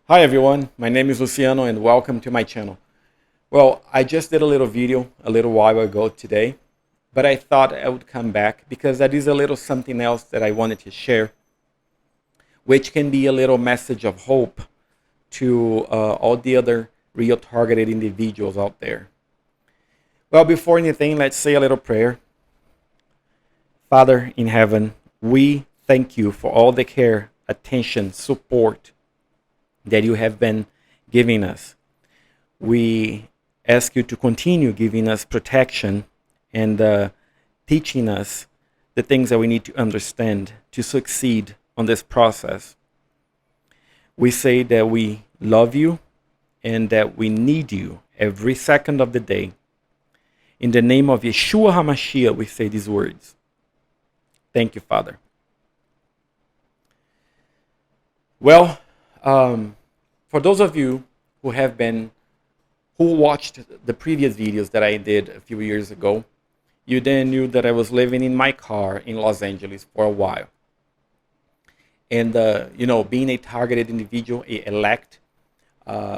Hi everyone, my name is Luciano and welcome to my channel. Well, I just did a little video a little while ago today, but I thought I would come back because that is a little something else that I wanted to share, which can be a little message of hope to all the other real targeted individuals out there. Well, before anything, let's say a little prayer. Father in heaven, we thank you for all the care, attention, support that you have been giving us. We ask you to continue giving us protection and teaching us the things that we need to understand to succeed on this process. We say that we love you and that we need you every second of the day. In the name of Yeshua HaMashiach, we say these words. Thank you, Father. Well, for those of you who watched the previous videos that I did a few years ago, you then knew that I was living in my car in Los Angeles for a while. And, being a targeted individual, a elect,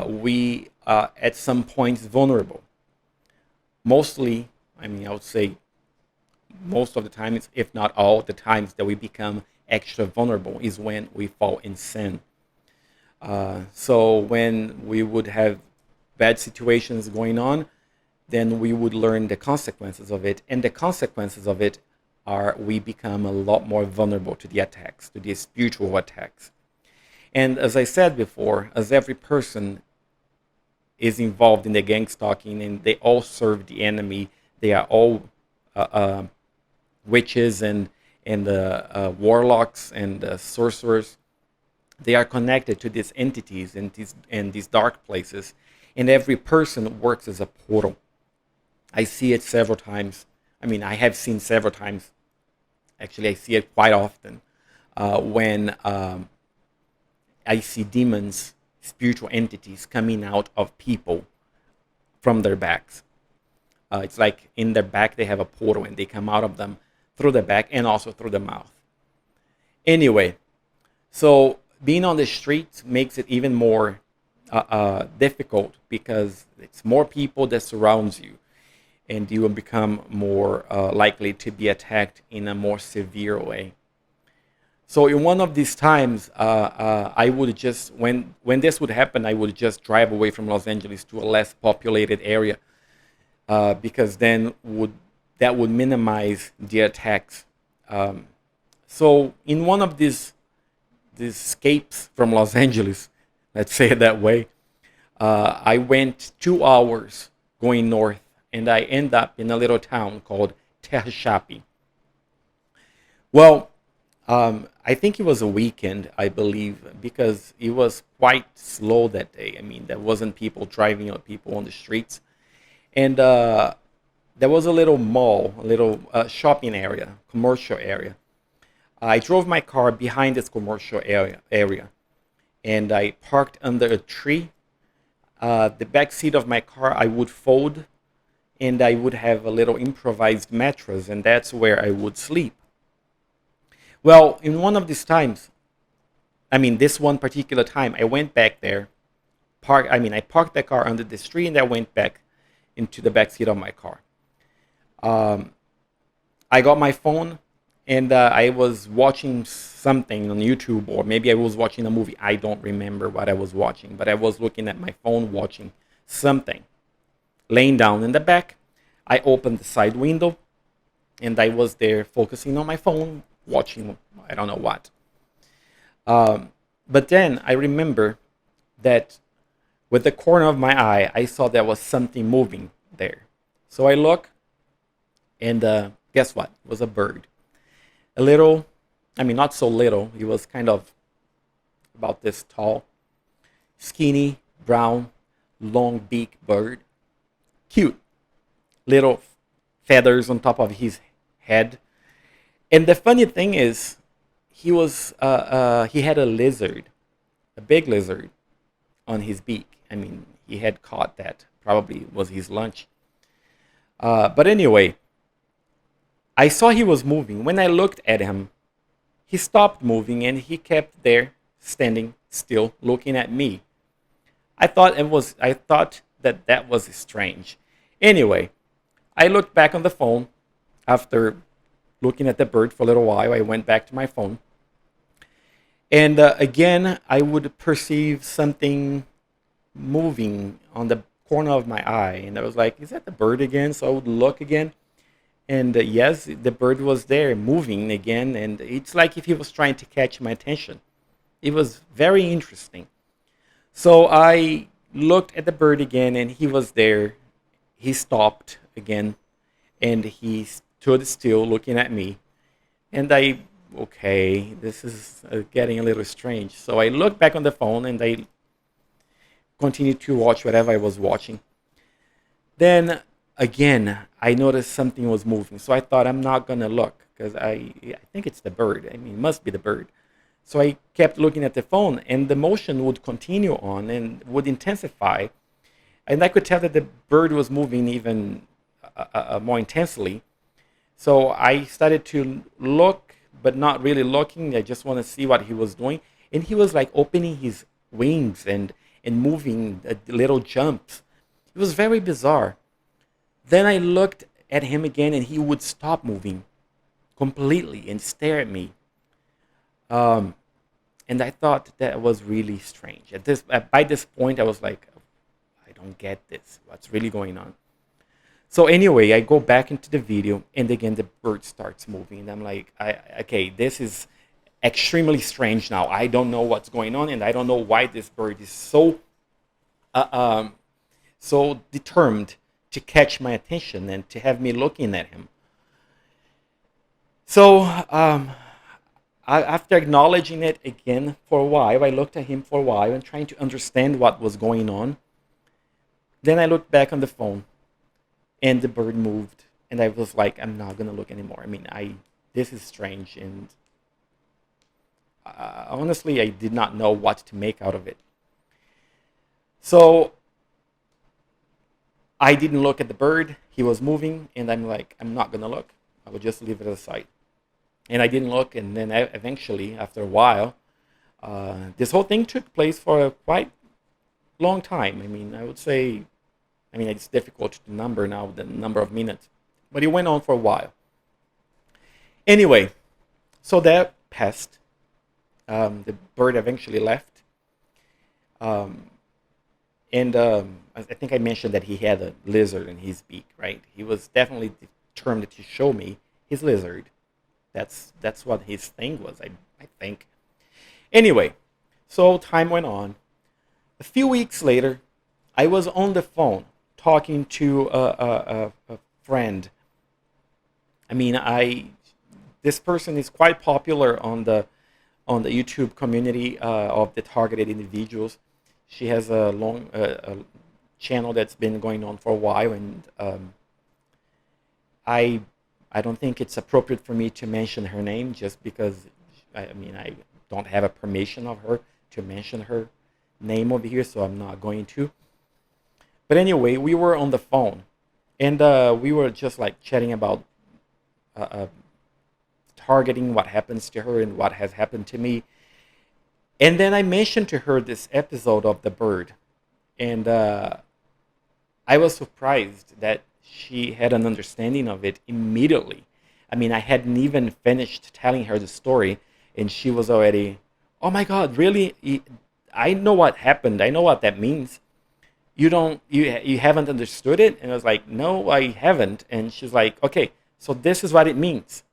we are at some points vulnerable. Mostly, I would say most of the times, if not all the times that we become extra vulnerable is when we fall in sin. So when we would have bad situations going on, then we would learn the consequences of it. And the consequences of it are we become a lot more vulnerable to the attacks, to the spiritual attacks. And as I said before, as every person is involved in the gangstalking and they all serve the enemy, they are all witches and warlocks and sorcerers. They are connected to these entities and these dark places, and every person works as a portal. I see it several times. I have seen several times. Actually, I see it quite often when I see demons, spiritual entities coming out of people from their backs. It's like in their back they have a portal and they come out of them through the back and also through the mouth. Anyway, so being on the streets makes it even more difficult because it's more people that surrounds you, and you will become more likely to be attacked in a more severe way. So in one of these times, I would just when this would happen, I would just drive away from Los Angeles to a less populated area because then that would minimize the attacks. So in one of these escapes from Los Angeles, let's say it that way, I went 2 hours going north, and I end up in a little town called Tehachapi. Well, I think it was a weekend, I believe, because it was quite slow that day. There wasn't people driving or people on the streets. And there was a little mall, a little shopping area, commercial area. I drove my car behind this commercial area, and I parked under a tree. The back seat of my car I would fold, and I would have a little improvised mattress, and that's where I would sleep. Well, in one of these times, this one particular time, I went back there, I parked the car under this tree, and I went back into the back seat of my car. I got my phone, and I was watching something on YouTube, or maybe I was watching a movie. I don't remember what I was watching, but I was looking at my phone watching something. Laying down in the back, I opened the side window, and I was there focusing on my phone, watching I don't know what. But then I remember that with the corner of my eye, I saw there was something moving there. So I look, and guess what? It was a bird. A little, not so little. He was kind of about this tall, skinny, brown, long beak bird. Cute. Little feathers on top of his head. And the funny thing is, he had a lizard, a big lizard, on his beak. He had caught that. Probably was his lunch. But anyway, I saw he was moving. When I looked at him, he stopped moving and he kept there, standing still, looking at me. I thought that that was strange. Anyway, I looked back on the phone after looking at the bird for a little while. I went back to my phone, and again, I would perceive something moving on the corner of my eye, and I was like, "Is that the bird again?" So I would look again, and yes, the bird was there, moving again, and it's like if he was trying to catch my attention. It was very interesting. So I looked at the bird again, and he was there. He stopped again, and he stood still, looking at me. And okay, this is getting a little strange. So I looked back on the phone, and I continued to watch whatever I was watching. Then again, I noticed something was moving. So I thought I'm not gonna look because I think it's the bird. I mean, it must be the bird. So I kept looking at the phone, and the motion would continue on and would intensify. And I could tell that the bird was moving even more intensely. So I started to look, but not really looking. I just want to see what he was doing. And he was like opening his wings and moving little jumps. It was very bizarre. Then I looked at him again, and he would stop moving completely and stare at me. Um, and I thought that was really strange. By this point, I was like, I don't get this. What's really going on? So anyway, I go back into the video, and again the bird starts moving, and I'm like, okay, this is extremely strange now. I don't know what's going on, and I don't know why this bird is uh, um, so determined to catch my attention and to have me looking at him. So after acknowledging it again for a while, I looked at him for a while and trying to understand what was going on. Then I looked back on the phone, and the bird moved, and I was like, I'm not gonna look anymore. I mean, I this is strange, and honestly, I did not know what to make out of it. So I didn't look at the bird. He was moving, and I'm like, I'm not gonna look. I will just leave it aside. And I didn't look, and then eventually, after a while, this whole thing took place for a quite long time. I mean, I would say, I mean, it's difficult to number now the number of minutes, but it went on for a while. Anyway, so that passed. The bird eventually left. Um, and I think I mentioned that he had a lizard in his beak, right? He was definitely determined to show me his lizard. That's what his thing was, I think. Anyway, so time went on. A few weeks later, I was on the phone talking to a friend. I mean, this person is quite popular on the YouTube community of the targeted individuals. She has a long channel that's been going on for a while, and I I don't think it's appropriate for me to mention her name just because I mean I don't have a permission of her to mention her name over here, so I'm not going to. But anyway, we were on the phone, and we were just like chatting about uh, uh, targeting what happens to her and what has happened to me. And then I mentioned to her this episode of The Bird, and I was surprised that she had an understanding of it immediately. I mean, I hadn't even finished telling her the story, and she was already, "Oh my God, really? I know what happened. I know what that means. You haven't understood it?" And I was like, "No, I haven't." And she's like, "Okay, so this is what it means."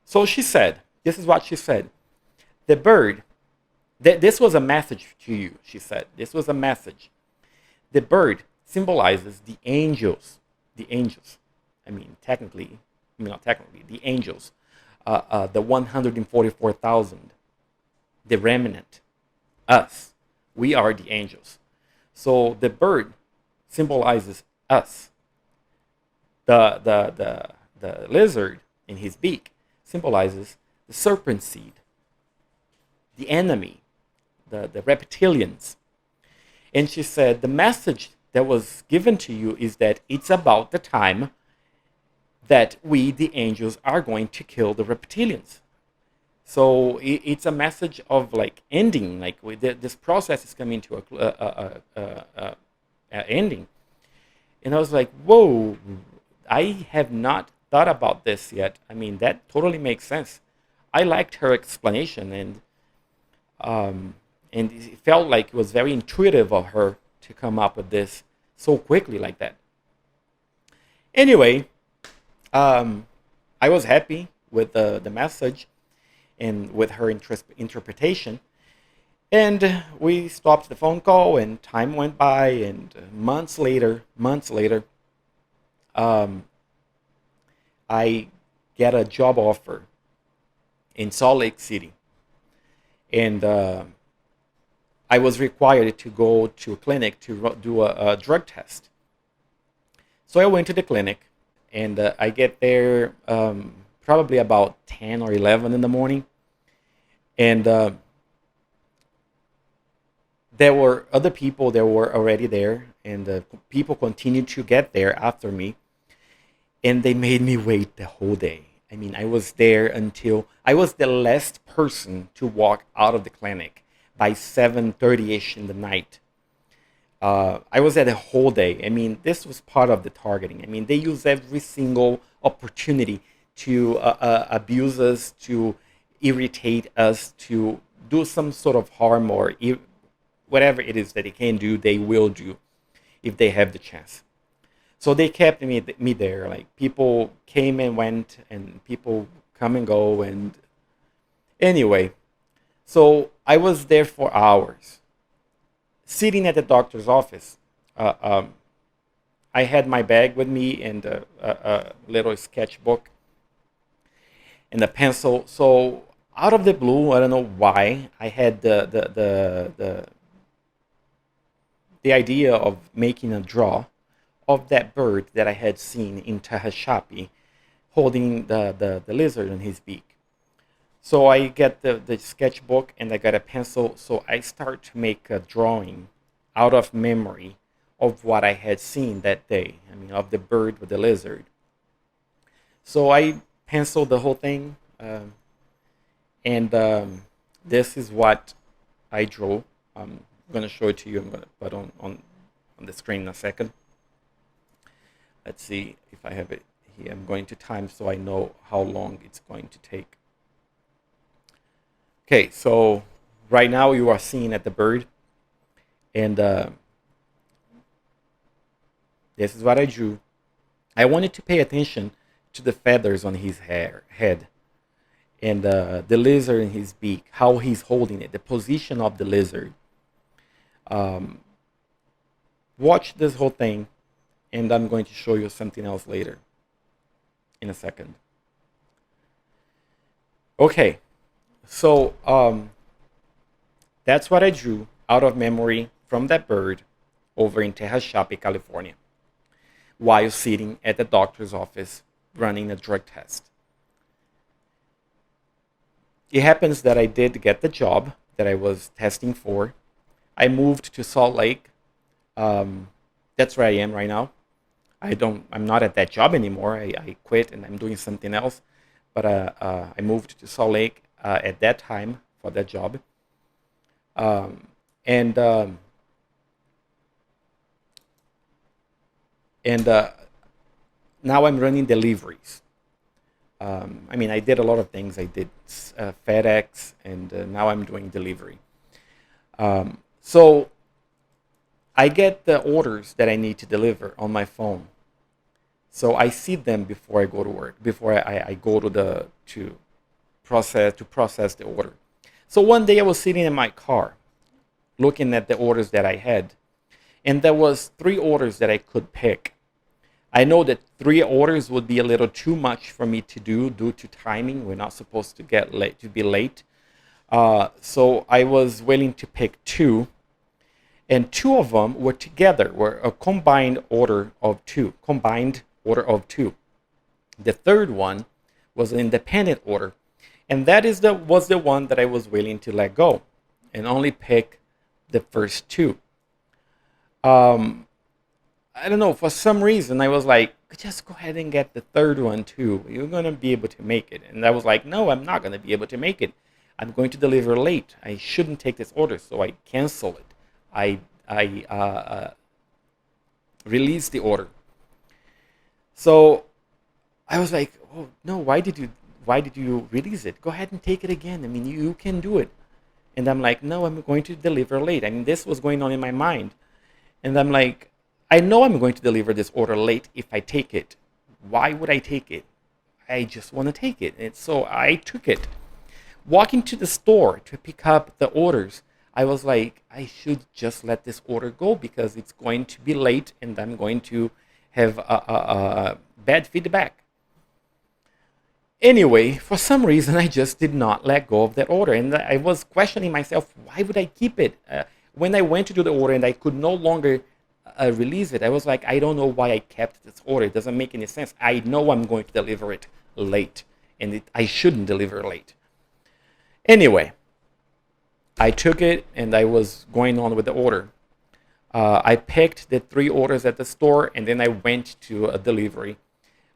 So she said, "This is what she said. The bird. This was a message to you." She said, "This was a message. The bird symbolizes the angels. The angels. I mean, technically, I mean, not technically, the angels. The 144,000. The remnant. Us. We are the angels. So the bird symbolizes us. The lizard in his beak symbolizes the serpent seed, the enemy, the reptilians." And she said, "The message that was given to you is that it's about the time that we, the angels, are going to kill the reptilians." So it's a message of like ending, like this process is coming to a ending. And I was like, whoa, I have not thought about this yet. I mean, that totally makes sense. I liked her explanation, um, and it felt like it was very intuitive of her to come up with this so quickly like that. Anyway, um, I was happy with the message and with her interpretation. And we stopped the phone call, and time went by, and months later, um, I get a job offer in Salt Lake City, and I was required to go to a clinic to do a drug test. So I went to the clinic, and I get there probably about 10 or 11 in the morning, and there were other people that were already there, and people continued to get there after me, and they made me wait the whole day. I mean, I was there until I was the last person to walk out of the clinic by 7:30ish in the night. I was there the whole day. I mean, this was part of the targeting. I mean, they use every single opportunity to abuse us, to irritate us, to do some sort of harm, or whatever it is that they can do, they will do if they have the chance. So they kept me there. Like, people came and went, and people come and go. And anyway, so I was there for hours, sitting at the doctor's office. Uh, um, I had my bag with me, and a little sketchbook and a pencil. So out of the blue, I don't know why, I had the idea of making a draw of that bird that I had seen in Tehachapi, holding the lizard in his beak. So I get the sketchbook, and I got a pencil. So I start to make a drawing out of memory of what I had seen that day. I mean, of the bird with the lizard. So I penciled the whole thing, and this is what I drew. I'm going to show it to you. I'm going to put on the screen in a second. Let's see if I have it here. I'm going to time so I know how long it's going to take. Okay, so right now you are seeing at the bird, and this is what I drew. I wanted to pay attention to the feathers on his head, and the lizard in his beak, how he's holding it, the position of the lizard. Um, Watch this whole thing, and I'm going to show you something else later in a second. Okay, so that's what I drew out of memory from that bird over in Tehachapi, California, while sitting at the doctor's office running a drug test. It happens that I did get the job that I was testing for. I moved to Salt Lake. Um, that's where I am right now. I'm not at that job anymore. I quit, and I'm doing something else. But I moved to Salt Lake at that time for that job. Um, and and Now I'm running deliveries. I mean, I did a lot of things. I did FedEx, and now I'm doing delivery. So I get the orders that I need to deliver on my phone. So I see them before I go to work, before I go to process the order. So one day I was sitting in my car looking at the orders that I had, and there was three orders that I could pick. I know that three orders would be a little too much for me to do due to timing. We're not supposed to get late to be late. So I was willing to pick two, and two of them were together, were a combined order of two. Combined order of two. The third one was an independent order, and that was the one that I was willing to let go and only pick the first two. Um, I don't know, for some reason I was like, just go ahead and get the third one too. You're going to be able to make it. And I was like, no, I'm not going to be able to make it. I'm going to deliver late. I shouldn't take this order. So I cancel it. I release the order. So I was like, oh no, why did you release it? Go ahead and take it again. I mean, you can do it. And I'm like, no, I'm going to deliver late. I mean, this was going on in my mind. And I'm like, I know I'm going to deliver this order late if I take it. Why would I take it? I just want to take it. And so I took it. Walking to the store to pick up the orders, I was like, I should just let this order go because it's going to be late and I'm going to have a bad feedback. Anyway, for some reason, I just did not let go of that order. And I was questioning myself, why would I keep it? When I went to do the order and I could no longer release it, I was like, I don't know why I kept this order. It doesn't make any sense. I know I'm going to deliver it late, and I shouldn't deliver late. Anyway, I took it and I was going on with the order. I picked the 3 orders at the store and then I went to a delivery.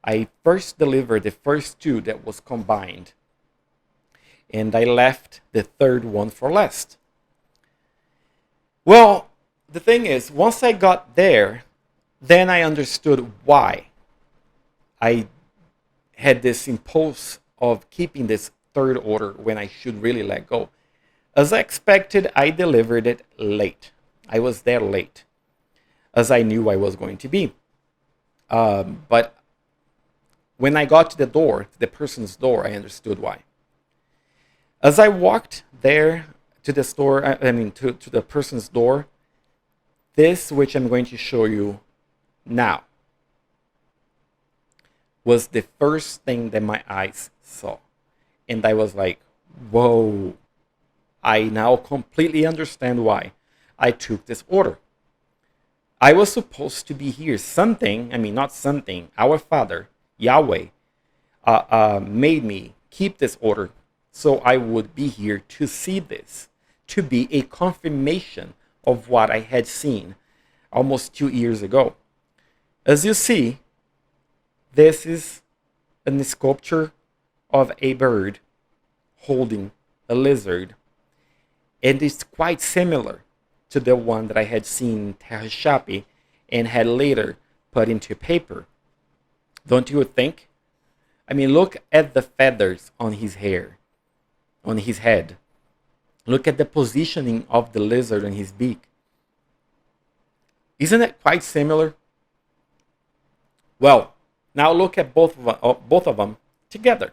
I first delivered the first 2 that was combined, and I left the third one for last. Well, the thing is, once I got there, then I understood why I had this impulse of keeping this third order when I should really let go. As I expected, I delivered it late. I was there late, as I knew I was going to be. But when I got to the door, to the person's door, I understood why. As I walked there to the store, to the person's door, this, which I'm going to show you now, was the first thing that my eyes saw. And I was like, whoa, I now completely understand why I took this order. I was supposed to be here. Not something, our Father, Yahweh, made me keep this order so I would be here to see this, to be a confirmation of what I had seen almost 2 years ago. As you see, this is a sculpture of a bird holding a lizard, and it's quite similar to the one that I had seen in Terra Chape and had later put into paper. Don't you think? I mean, look at the feathers on his hair, on his head. Look at the positioning of the lizard on his beak. Isn't it quite similar? Well, now look at both of them together.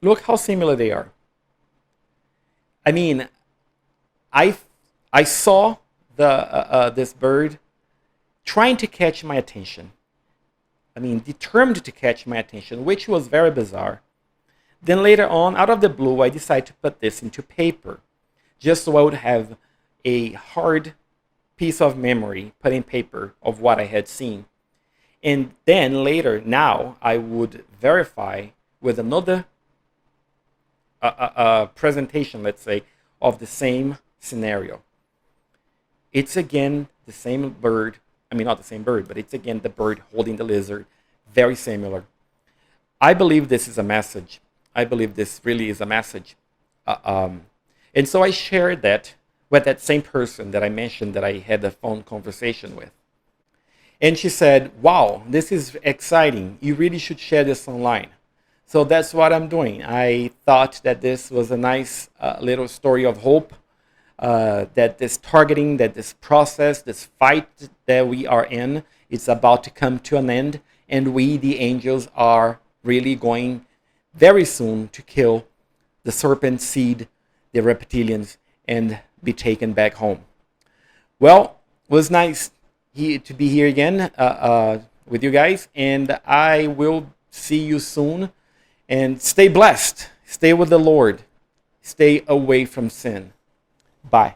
Look how similar they are. I mean, I saw this bird trying to catch my attention. I mean, determined to catch my attention, which was very bizarre. Then later on, out of the blue, I decided to put this into paper, just so I would have a hard piece of memory put in paper of what I had seen. And then later, now, I would verify with another presentation, let's say, of the same scenario. It's again the same bird. I mean, not the same bird, but it's again the bird holding the lizard. Very similar. I believe this is a message. I believe this really is a message. And so I shared that with that same person that I mentioned that I had a phone conversation with. And she said, wow, this is exciting. You really should share this online. So that's what I'm doing. I thought that this was a nice little story of hope, that this targeting, that this process, this fight that we are in, it's about to come to an end. And we, the angels, are really going very soon to kill the serpent seed, the reptilians, and be taken back home. Well, it was nice to be here again with you guys, and I will see you soon. And stay blessed. Stay with the Lord. Stay away from sin. Bye.